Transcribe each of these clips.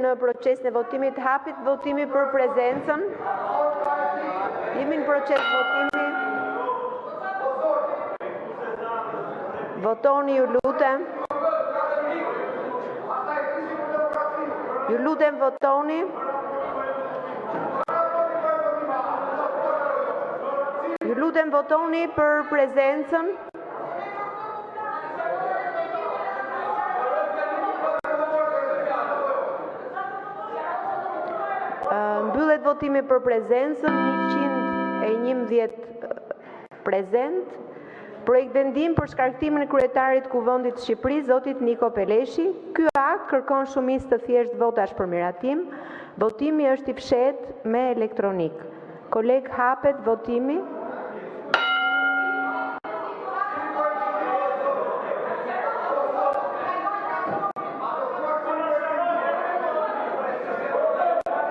Në procesin e votimit hapit votimi për prezencën. Jemi në proces votimi. Votoni, ju lutem. Ju lutem, votoni. Ju lutem, votoni për prezencën. Mbyllet votimi për prezencën, 111 prezent. Projekt vendim për shkarktimin e kryetarit të Kuvendit të Shqipërisë, zotit Niko Peleshi. Ky akt kërkon shumicë të thjeshtë votash për miratim. Votimi është i fshehtë me elektronik. Koleg, hapet votimi.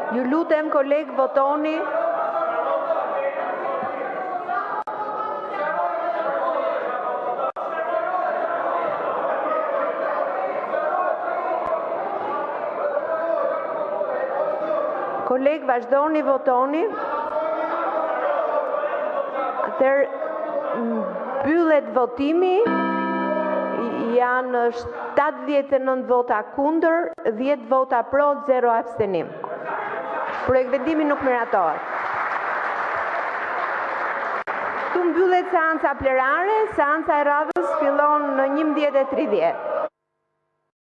Ju lutem, koleg, votoni. Koleg, vazhdoni, votoni. Atëherë mbyllet votimi. Janë 79 vota kundër, 10 vota pro, 0 abstenim. Projekt vendimi nuk miratohet. Këtu mbyllet seanca plenare, seanca e radhës fillon në 11:30.